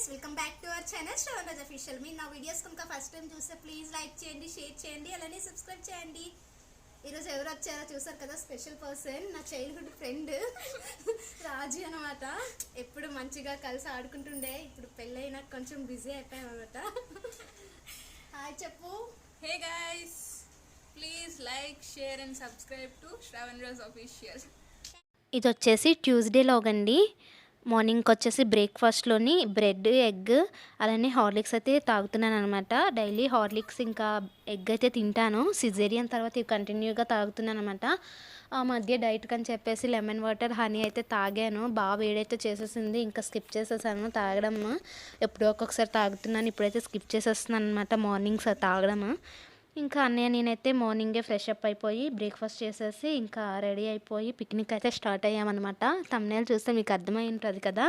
Guys, welcome back to our channel Shravan Raj official. మీరు నా videos కనుక ఫస్ట్ టైం చూస్తే ప్లీజ్ లైక్ చేయండి, షేర్ చేయండి, అలానే సబ్స్క్రైబ్ చేయండి. ఈరోజు ఎవరు వచ్చారో చూసారు కదా, స్పెషల్ పర్సన్, నా చైల్డ్హుడ్ ఫ్రెండ్ రాజీ అనమాట. ఎప్పుడు మంచిగా కలిసి ఆడుకుంటుండే, ఇప్పుడు పెళ్ళైనా కొంచెం బిజీ అయిపోయామన్నమాట. హాయ్ చెప్పు. Hey guys, please like, share and subscribe to Shravan Raj official. ఇది వచ్చేసి ట్యూస్డే లాగండి. మార్నింగ్కి వచ్చేసి బ్రేక్ఫాస్ట్లోని బ్రెడ్, ఎగ్, అలానే హార్లిక్స్ అయితే తాగుతున్నాను అనమాట. డైలీ హార్లిక్స్ ఇంకా ఎగ్ అయితే తింటాను. సిజేరియన్ తర్వాత ఇవి కంటిన్యూగా తాగుతున్నాను అనమాట. ఆ మధ్య డైట్కి అని చెప్పేసి లెమన్ వాటర్, హనీ అయితే తాగాను. బాగా వేడైతే చేసేసింది, ఇంకా స్కిప్ చేసేసాను తాగడం. ఎప్పుడో ఒక్కొక్కసారి తాగుతున్నాను, ఇప్పుడైతే స్కిప్ చేసేస్తున్నాను అనమాట మార్నింగ్స్ తాగడం. ఇంకా అన్నయ్య నేనైతే మార్నింగే ఫ్రెష్ అప్ అయిపోయి బ్రేక్ఫాస్ట్ చేసేసి ఇంకా రెడీ అయిపోయి పిక్నిక్ అయితే స్టార్ట్ అయ్యామన్నమాట. థంబ్నెయిల్ చూస్తే మీకు అర్థమై ఉంటుంది కదా.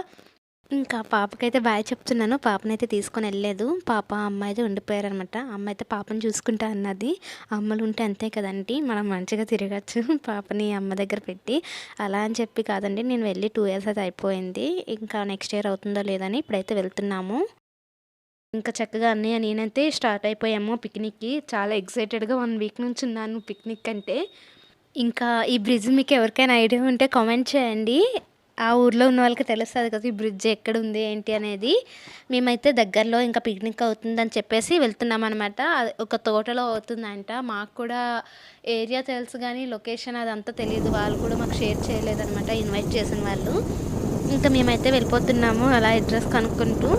ఇంకా పాపకైతే బాయ్ చెప్తున్నాను. పాపనైతే తీసుకొని వెళ్ళలేదు. పాప అమ్మ అయితే ఉండిపోయారనమాట. అమ్మ అయితే పాపని చూసుకుంటా అన్నది. అమ్మలు ఉంటే అంతే కదండి, మనం మంచిగా తిరగచ్చు పాపని అమ్మ దగ్గర పెట్టి. అలా అని చెప్పి కాదండి, నేను వెళ్ళి 2 years అయితే అయిపోయింది. ఇంకా నెక్స్ట్ ఇయర్ అవుతుందో లేదని ఇప్పుడైతే వెళ్తున్నాము. ఇంకా చక్కగా అన్నయ్య నేనైతే స్టార్ట్ అయిపోయాము పిక్నిక్కి. చాలా ఎక్సైటెడ్గా 1 week నుంచి ఉన్నాను పిక్నిక్ అంటే. ఇంకా ఈ బ్రిడ్జ్ మీకు ఎవరికైనా ఐడియా ఉంటే కామెంట్ చేయండి. ఆ ఊర్లో ఉన్న వాళ్ళకి తెలుస్తుంది కదా ఈ బ్రిడ్జ్ ఎక్కడ ఉంది ఏంటి అనేది. మేమైతే దగ్గరలో ఇంకా పిక్నిక్ అవుతుందని చెప్పేసి వెళ్తున్నాం అనమాట. ఒక తోటలో అవుతుందంట. మాకు కూడా ఏరియా తెలుసు కానీ లొకేషన్ అదంతా తెలియదు. వాళ్ళు కూడా మాకు షేర్ చేయలేదన్నమాట, ఇన్వైట్ చేసిన వాళ్ళు. ఇంకా మేమైతే వెళ్ళిపోతున్నాము అలా అడ్రస్ కనుక్కుంటూ.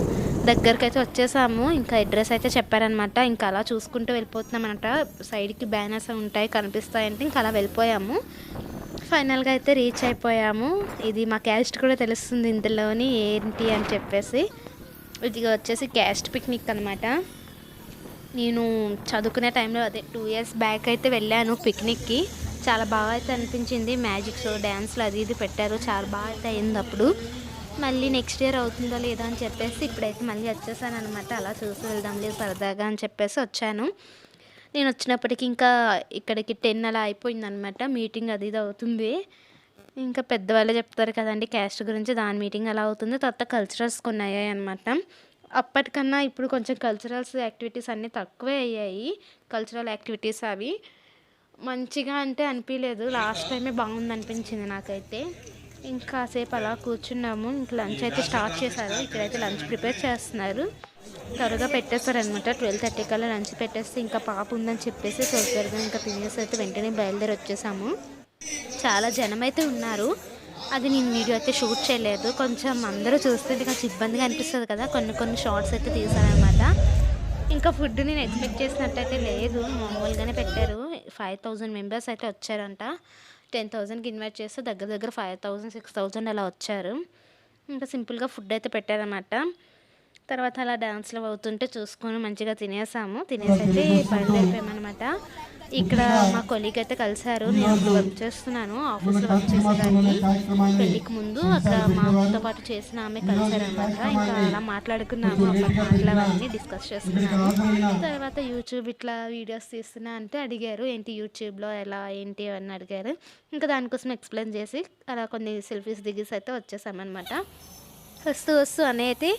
దగ్గరికి అయితే వచ్చేసాము. ఇంకా అడ్రస్ అయితే చెప్పారనమాట. ఇంకా అలా చూసుకుంటూ వెళ్ళిపోతున్నాం అనమాట. సైడ్కి బ్యానర్స్ ఉంటాయి కనిపిస్తాయంటే ఇంకా అలా వెళ్ళిపోయాము. ఫైనల్గా అయితే రీచ్ అయిపోయాము. ఇది మా క్యాస్ట్ కూడా తెలుస్తుంది ఇందులోని ఏంటి అని చెప్పేసి. ఇది వచ్చేసి క్యాస్ట్ పిక్నిక్ అనమాట. నేను చదువుకునే టైంలో అదే 2 years బ్యాక్ అయితే వెళ్ళాను పిక్నిక్కి. చాలా బాగా అయితే అనిపించింది. మ్యాజిక్ షో, డ్యాన్స్లు అది ఇది పెట్టారు. చాలా బాగా అయితే అయింది అప్పుడు. మళ్ళీ నెక్స్ట్ ఇయర్ అవుతుందో లేదా అని చెప్పేసి ఇప్పుడైతే మళ్ళీ వచ్చేసాను అనమాట. అలా చూసి వెళ్దాం లేదు సరదాగా అని చెప్పేసి వచ్చాను. నేను వచ్చినప్పటికి ఇంకా ఇక్కడికి 10 అలా అయిపోయిందనమాట. మీటింగ్ అది ఇది అవుతుంది. ఇంకా పెద్దవాళ్ళే చెప్తారు కదండి క్యాస్ట్ గురించి, దాని మీటింగ్ అలా అవుతుంది. తర్వాత కల్చరల్స్ కొన్ని అయ్యాయి అనమాట. అప్పటికన్నా ఇప్పుడు కొంచెం కల్చరల్స్ యాక్టివిటీస్ అన్నీ తక్కువే అయ్యాయి. కల్చరల్ యాక్టివిటీస్ అవి మంచిగా అంటే అనిపించలేదు. లాస్ట్ టైమే బాగుంది అనిపించింది నాకైతే. ఇంకా సేపు అలా కూర్చున్నాము. ఇంకా లంచ్ అయితే స్టార్ట్ చేశారు. ఇక్కడైతే లంచ్ ప్రిపేర్ చేస్తున్నారు. త్వరగా పెట్టేస్తారనమాట. 12:30 కల్లా లంచ్ పెట్టేస్తే ఇంకా పాప ఉందని చెప్పేసి త్వరగా ఇంకా తినేసి అయితే వెంటనే బయలుదేరి వచ్చేసాము. చాలా జనం అయితే ఉన్నారు. అది నేను వీడియో అయితే షూట్ చేయలేదు. కొంచెం అందరూ చూస్తుంటే కొంచెం ఇబ్బందిగా అనిపిస్తుంది కదా, కొన్ని షార్ట్స్ అయితే తీసానమాట. ఇంకా ఫుడ్ నేను ఎక్స్పెక్ట్ చేసినట్టయితే లేదు, మామూలుగానే పెట్టారు. 5,000 మెంబర్స్ అయితే వచ్చారంట. 10,000కి ఇన్వైట్ చేస్తే దగ్గర 5,000 6,000 అలా వచ్చారు. ఇంకా సింపుల్గా ఫుడ్ అయితే పెట్టారన్నమాట. తర్వాత అలా డాన్స్లు అవుతుంటే చూసుకొని మంచిగా తినేసాము. తినేసి అయితే బయలుదేరిపోయామన్నమాట. ఇక్కడ మా కొలీగ్ అయితే కలిశారు. నేను ఇప్పుడు వర్క్ చేస్తున్నాను, ఆఫీస్లో వర్క్ చేసేదాన్ని. పెళ్ళికి ముందు అక్కడ మాతో పాటు చేసిన ఆమె కలిశారనమాట. ఇంకా అలా మాట్లాడుకున్నాము. అప్పటి మాటలు అవన్నీ డిస్కస్ చేసుకున్నాము. తర్వాత యూట్యూబ్ ఇట్లా వీడియోస్ తీస్తున్నా అంటే అడిగారు, ఏంటి యూట్యూబ్లో ఎలా ఏంటి అని అడిగారు. ఇంకా దానికోసం ఎక్స్ప్లెయిన్ చేసి అలా కొన్ని సెల్ఫీస్ దిగేసి అయితే వచ్చేసామన్నమాట. వస్తూ అయితే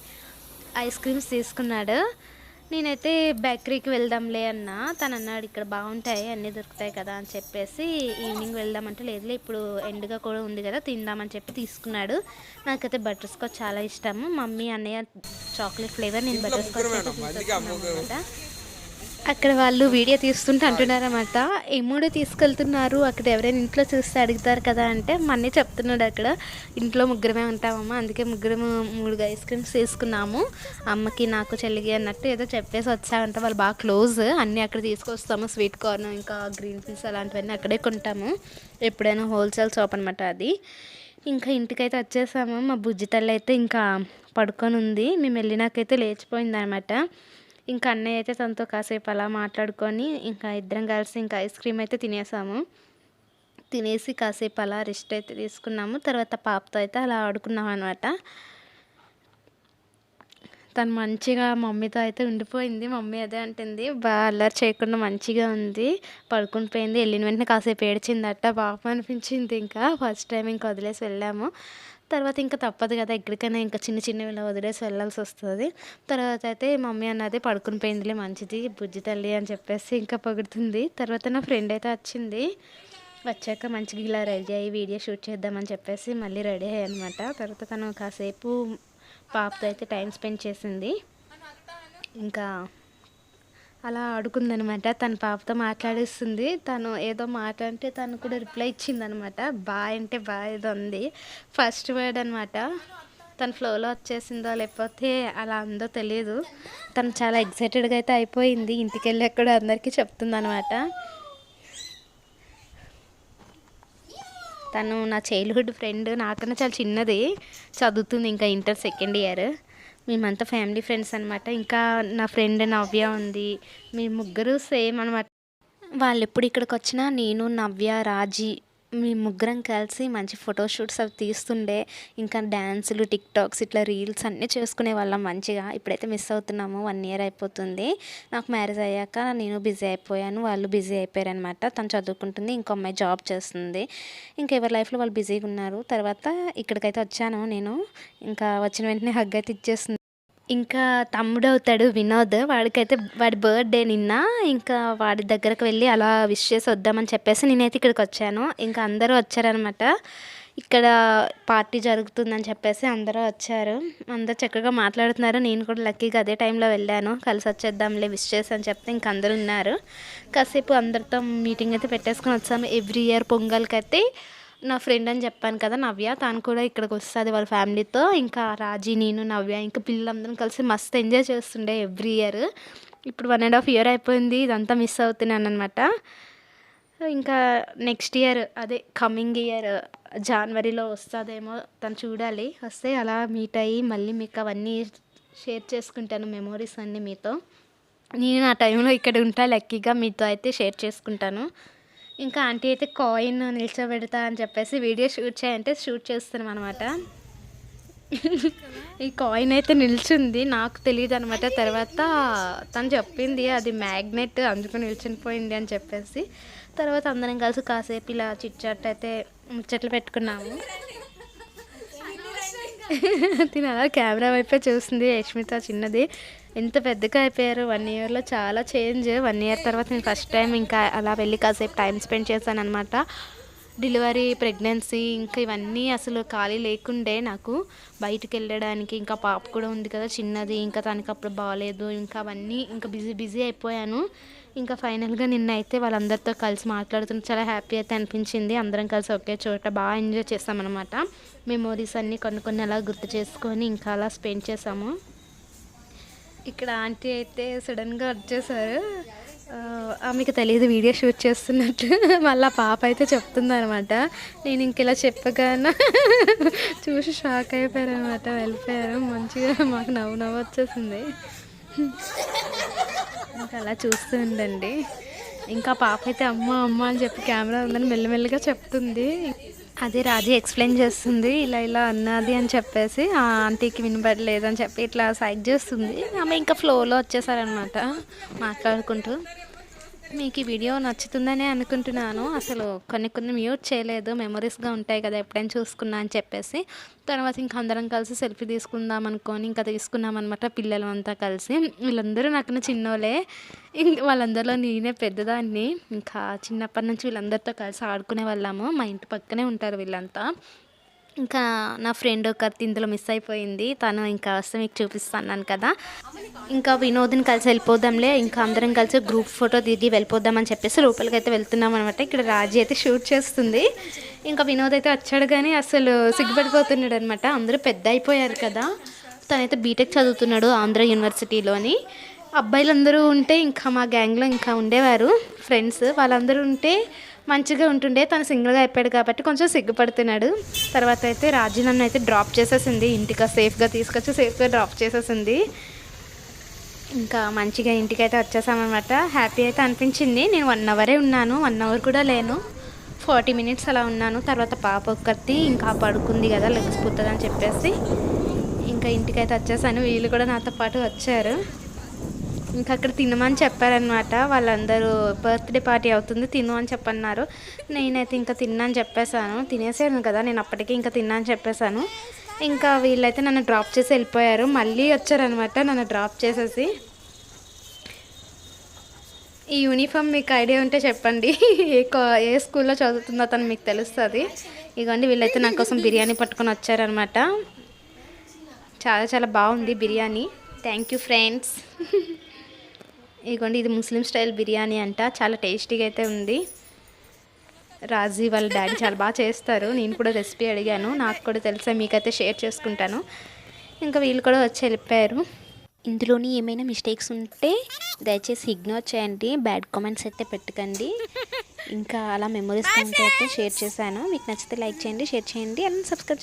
ఐస్ క్రీమ్స్ తీసుకున్నాడు. నేనైతే బేకరీకి వెళ్దాంలే అన్నా. తను అన్నాడు ఇక్కడ బాగుంటాయి అన్నీ దొరుకుతాయి కదా అని చెప్పేసి ఈవినింగ్ వెళ్దామంటే లేదులే ఇప్పుడు ఎండ్గా కూడా ఉంది కదా తిందామని చెప్పి తీసుకున్నాడు. నాకైతే బటర్ స్కాచ్ చాలా ఇష్టము. మమ్మీ అన్నయ్య చాక్లెట్ ఫ్లేవర్, నేను బటర్ స్కాచ్ అయితే తీసుకున్నాను. అక్కడ వాళ్ళు వీడియో తీస్తుంటే అంటున్నారన్నమాట, ఎమ్ముడు తీసుకెళ్తున్నారు, అక్కడ ఎవరైనా ఇంట్లో చూస్తే అడుగుతారు కదా అంటే మన్నీ చెప్తున్నాడు అక్కడ ఇంట్లో ముగ్గురమే ఉంటామమ్మా, అందుకే 3 ఐస్ క్రీమ్స్ తీసుకున్నాము, అమ్మకి నాకు చెల్లికి అన్నట్టు ఏదో చెప్పేసి వచ్చామంట. వాళ్ళు బాగా క్లోజ్, అన్నీ అక్కడ తీసుకొస్తాము. స్వీట్ కార్న్ ఇంకా గ్రీన్ పీస్ అలాంటివన్నీ అక్కడే కొంటాము ఎప్పుడైనా. హోల్సేల్ షాప్ అనమాట అది. ఇంకా ఇంటికైతే వచ్చేసాము. మా బుజ్జి తల్లి అయితే ఇంకా పడుకొని ఉంది. మేము వెళ్ళినాకైతే లేచిపోయింది అనమాట. ఇంకా అన్నయ్య అయితే తనతో కాసేపు అలా మాట్లాడుకొని ఇంకా ఇద్దరం కలిసి ఇంకా ఐస్ క్రీమ్ అయితే తినేసాము. తినేసి కాసేపు అలా రెస్ట్ అయితే తీసుకున్నాము. తర్వాత పాపతో అయితే అలా ఆడుకున్నాం అనమాట. తను మంచిగా మమ్మీతో అయితే ఉండిపోయింది. మమ్మీ అదే అంటుంది, బాగా అల్లరి చేయకుండా మంచిగా ఉంది, పడుకుని వెళ్ళిన వెంటనే కాసేపు ఏడ్చిందట. పాప అనిపించింది. ఇంకా ఫస్ట్ టైం ఇంకా వదిలేసి వెళ్ళాము. తర్వాత ఇంకా తప్పదు కదా, ఎక్కడికైనా ఇంకా చిన్న చిన్నవి ఇలా వదిలేసి వెళ్ళాల్సి వస్తుంది. తర్వాత అయితే మమ్మీ అన్నది పడుకుని పోయిందిలే మంచిది బుజ్జి తల్లి అని చెప్పేసి ఇంకా పొగుడుతుంది. తర్వాత నా ఫ్రెండ్ అయితే వచ్చింది. వచ్చాక మంచిగా ఇలా రెడీ అయ్యి వీడియో షూట్ చేద్దామని చెప్పేసి మళ్ళీ రెడీ అయ్యాయి అనమాట. తర్వాత తను కాసేపు పాపతో అయితే టైం స్పెండ్ చేసింది. ఇంకా అలా ఆడుకుందనమాట. తన పాపతో మాట్లాడిస్తుంది. తను ఏదో మాట అంటే తను కూడా రిప్లై ఇచ్చిందనమాట. బాయ్ అంటే బాయ్ ఏదో ఉంది, ఫస్ట్ వర్డ్ అనమాట. తన ఫ్లోలో వచ్చేసిందో లేకపోతే అలా అందో తెలియదు. తను చాలా ఎక్సైటెడ్గా అయితే అయిపోయింది. ఇంటికి వెళ్ళి అక్కడ అందరికీ చెప్తుంది అనమాట. తను నా చైల్డ్హుడ్ ఫ్రెండ్, నాకన్నా చాలా చిన్నది, చదువుతుంది ఇంకా ఇంటర్ సెకండ్ ఇయర్. మేమంతా ఫ్యామిలీ ఫ్రెండ్స్ అనమాట. ఇంకా నా ఫ్రెండ్ నవ్య ఉంది, మేము ముగ్గురు సేమ్ అనమాట. వాళ్ళు ఎప్పుడు ఇక్కడికి వచ్చినా నేను నవ్య రాజీ మేము ముగ్గురం కలిసి మంచి ఫోటోషూట్స్ అవి తీస్తుండే. ఇంకా డ్యాన్సులు టిక్టాక్స్ ఇట్లా రీల్స్ అన్నీ చేసుకునే వాళ్ళం మంచిగా. ఇప్పుడైతే మిస్ అవుతున్నాము, 1 year అయిపోతుంది. నాకు మ్యారేజ్ అయ్యాక నేను బిజీ అయిపోయాను, వాళ్ళు బిజీ అయిపోయారు అనమాట. తను చదువుకుంటుంది, ఇంకో అమ్మాయి జాబ్ చేస్తుంది. ఇంకా ఎవరి లైఫ్లో వాళ్ళు బిజీగా ఉన్నారు. తర్వాత ఇక్కడికైతే వచ్చాను నేను. ఇంకా వచ్చిన వెంటనే హగ్ అయితే ఇచ్చేస్తుంది. ఇంకా తమ్ముడు అవుతాడు వినోద్, వాడికైతే వాడి బర్త్డే నిన్న. ఇంకా వాడి దగ్గరకు వెళ్ళి అలా విష్ చేసి వద్దామని చెప్పేసి నేనైతే ఇక్కడికి వచ్చాను. ఇంకా అందరూ వచ్చారనమాట. ఇక్కడ పార్టీ జరుగుతుందని చెప్పేసి అందరూ వచ్చారు. అందరూ చక్కగా మాట్లాడుతున్నారు. నేను కూడా లక్కీగా అదే టైంలో వెళ్ళాను. కలిసి వచ్చేద్దాంలే విష్ చేసి అని చెప్తే ఇంకా అందరూ ఉన్నారు. కాసేపు అందరితో మీటింగ్ అయితే పెట్టేసుకొని వచ్చాము. ఎవ్రీ ఇయర్ పొంగల్కి అయితే నా ఫ్రెండ్ అని చెప్పాను కదా నవ్య, తను కూడా ఇక్కడికి వస్తుంది వాళ్ళ ఫ్యామిలీతో. ఇంకా రాజీ, నేను, నవ్య ఇంకా పిల్లలందరం కలిసి మస్తు ఎంజాయ్ చేస్తుండే ఎవ్రీ ఇయర్. ఇప్పుడు 1.5 year అయిపోయింది. ఇదంతా మిస్ అవుతున్నాను అనమాట. ఇంకా నెక్స్ట్ ఇయర్ అదే కమింగ్ ఇయర్ జనవరిలో వస్తుందేమో, తను చూడాలి. వస్తే అలా మీట్ అయ్యి మళ్ళీ మీకు అవన్నీ షేర్ చేసుకుంటాను, మెమోరీస్ అన్నీ మీతో. నేను ఆ టైంలో ఇక్కడ ఉంటా, లక్కీగా మీతో అయితే షేర్ చేసుకుంటాను. ఇంకా ఆంటీ అయితే కాయిన్ నిల్చోబెడతా అని చెప్పేసి వీడియో షూట్ చేయంటే షూట్ చేస్తున్నాం అనమాట. ఈ కాయిన్ అయితే నిల్చుంది, నాకు తెలియదు అనమాట. తర్వాత తను చెప్పింది అది మ్యాగ్నెట్, అందుకు నిల్చుని పోయింది అని చెప్పేసి. తర్వాత అందరం కలిసి కాసేపు ఇలా చిట్చాట్ అయితే ముచ్చట్లు పెట్టుకున్నాము. తిన అలా కెమెరా వైపే చూస్తుంది. యష్మిత చిన్నది ఎంత పెద్దగా అయిపోయారు 1 yearలో, చాలా చేంజ్. 1 year తర్వాత నేను ఫస్ట్ టైం ఇంకా అలా వెళ్ళి కాసేపు టైం స్పెండ్ చేశాను అనమాట. డెలివరీ, ప్రెగ్నెన్సీ ఇంకా ఇవన్నీ అసలు ఖాళీ లేకుండే నాకు బయటికి వెళ్ళడానికి. ఇంకా పాప కూడా ఉంది కదా చిన్నది, ఇంకా తనకి అప్పుడు బాగాలేదు. ఇంకా అవన్నీ ఇంకా బిజీ అయిపోయాను. ఇంకా ఫైనల్గా నిన్న అయితే వాళ్ళందరితో కలిసి మాట్లాడుతుంటే చాలా హ్యాపీ అయితే అనిపించింది. అందరం కలిసి ఒకే చోట బాగా ఎంజాయ్ చేస్తామన్నమాట. మెమోరీస్ అన్నీ కొన్ని అలా గుర్తు చేసుకొని ఇంకా అలా స్పెండ్ చేసాము. ఇక్కడ ఆంటీ అయితే సడన్గా వచ్చేసారు. ఆమెకు తెలియదు వీడియో షూట్ చేస్తున్నట్టు. మళ్ళీ పాప అయితే చెప్తుందనమాట. నేను ఇంక ఇలా చెప్పగానే చూసి షాక్ అయిపోయారు అనమాట, వెళ్ళిపోయారు. మంచిగా మాకు నవ్వు వచ్చేసింది. ఇంకా అలా చూస్తూ ఉండండి. ఇంకా పాప అయితే అమ్మ అని చెప్పి కెమెరా ఉందని మెల్లమెల్లగా చెప్తుంది. అదే రాజీ ఎక్స్ప్లెయిన్ చేస్తుంది, ఇలా అన్నది అని చెప్పేసి. ఆ ఆంటీకి వినబడలేదు అని చెప్పి ఇట్లా సైడ్ చేస్తుంది. ఆమె ఇంకా ఫ్లోలో వచ్చేసారనమాట మాట్లాడుకుంటూ. మీకు ఈ వీడియో నచ్చుతుందనే అనుకుంటున్నాను. అసలు కొన్ని మ్యూట్ చేయలేదు, మెమరీస్గా ఉంటాయి కదా ఎప్పుడైనా చూసుకున్నా అని చెప్పేసి. తర్వాత ఇంకా అందరం కలిసి సెల్ఫీ తీసుకుందాం అనుకొని ఇంకా తీసుకున్నాం అనమాట, పిల్లలు అంతా కలిసి. వీళ్ళందరూ నాకు చిన్నోళ్ళే, వాళ్ళందరిలో నేనే పెద్దదాన్ని. ఇంకా చిన్నప్పటి నుంచి వీళ్ళందరితో కలిసి ఆడుకునే వాళ్ళము. మా ఇంటి పక్కనే ఉంటారు వీళ్ళంతా. ఇంకా నా ఫ్రెండ్ ఒకటి ఇందులో మిస్ అయిపోయింది, తను ఇంకా వస్తే మీకు చూపిస్తాను కదా. ఇంకా వినోద్ని కలిసి వెళ్ళిపోదాంలే, ఇంకా అందరం కలిసి గ్రూప్ ఫోటో దిగి వెళ్ళిపోదామని చెప్పేసి లోపలికి అయితే వెళ్తున్నాం అనమాట. ఇక్కడ రాజీ అయితే షూట్ చేస్తుంది. ఇంకా వినోద్ అయితే వచ్చాడు కానీ అసలు సిగ్గుపడిపోతున్నాడు అనమాట. అందరూ పెద్ద అయిపోయారు కదా. తనైతే బీటెక్ చదువుతున్నాడు ఆంధ్ర యూనివర్సిటీలోని. అబ్బాయిలందరూ ఉంటే ఇంకా మా గ్యాంగ్లో ఇంకా ఉండేవారు ఫ్రెండ్స్, వాళ్ళందరూ ఉంటే మంచిగా ఉంటుండే. తను సింగిల్గా అయిపోయాడు కాబట్టి కొంచెం సిగ్గుపడుతున్నాడు. తర్వాత అయితే రాజీ నన్ను అయితే డ్రాప్ చేసేసింది ఇంటికి, సేఫ్గా తీసుకొచ్చి సేఫ్గా డ్రాప్ చేసేసింది. ఇంకా మంచిగా ఇంటికి అయితే వచ్చేసామన్నమాట. హ్యాపీ అయితే అనిపించింది. నేను 1 hour ఉన్నాను, 1 hour కూడా లేను, 40 minutes అలా ఉన్నాను. తర్వాత పాప ఒక్కటి ఇంకా పడుకుంది కదా లెగిసిపోతుంది అని చెప్పేసి ఇంకా ఇంటికి అయితే వచ్చేసాను. వీళ్ళు కూడా నాతో పాటు వచ్చారు. ఇంకా అక్కడ తినమని చెప్పారనమాట. వాళ్ళందరూ బర్త్డే పార్టీ అవుతుంది తిను అని చెప్పన్నారు. నేనైతే ఇంకా తిన్నా అని చెప్పేశాను. తినేసాను కదా నేను, అప్పటికి ఇంకా తిన్నా అని చెప్పేశాను. ఇంకా వీళ్ళైతే నన్ను డ్రాప్ చేసి వెళ్ళిపోయారు. మళ్ళీ వచ్చారనమాట నన్ను డ్రాప్ చేసేసి. ఈ యూనిఫామ్ మీకు ఐడియా ఉంటే చెప్పండి, ఏ స్కూల్లో చదువుతుందో తను మీకు తెలుస్తుంది. ఇదిగోండి వీళ్ళైతే నా కోసం బిర్యానీ పట్టుకొని వచ్చారనమాట. చాలా చాలా బాగుంది బిర్యానీ. Thank you friends. ఇదిగోండి ఇది ముస్లిం స్టైల్ బిర్యానీ అంట. చాలా టేస్టీగా అయితే ఉంది. రాజీ వాళ్ళ డాడీ చాలా బాగా చేస్తారు. నేను కూడా రెసిపీ అడిగాను, నాకు కూడా తెలుసా, మీకైతే షేర్ చేసుకుంటాను. ఇంకా వీళ్ళు కూడా వచ్చి వెళ్ళిపోయారు. ఇందులోని ఏమైనా మిస్టేక్స్ ఉంటే దయచేసి ఇగ్నోర్ చేయండి, బ్యాడ్ కామెంట్స్ అయితే పెట్టకండి. ఇంకా అలా మెమరీస్ అయితే షేర్ చేశాను. మీకు నచ్చితే లైక్ చేయండి, షేర్ చేయండి, అండ్ సబ్స్క్రైబ్ చేయండి.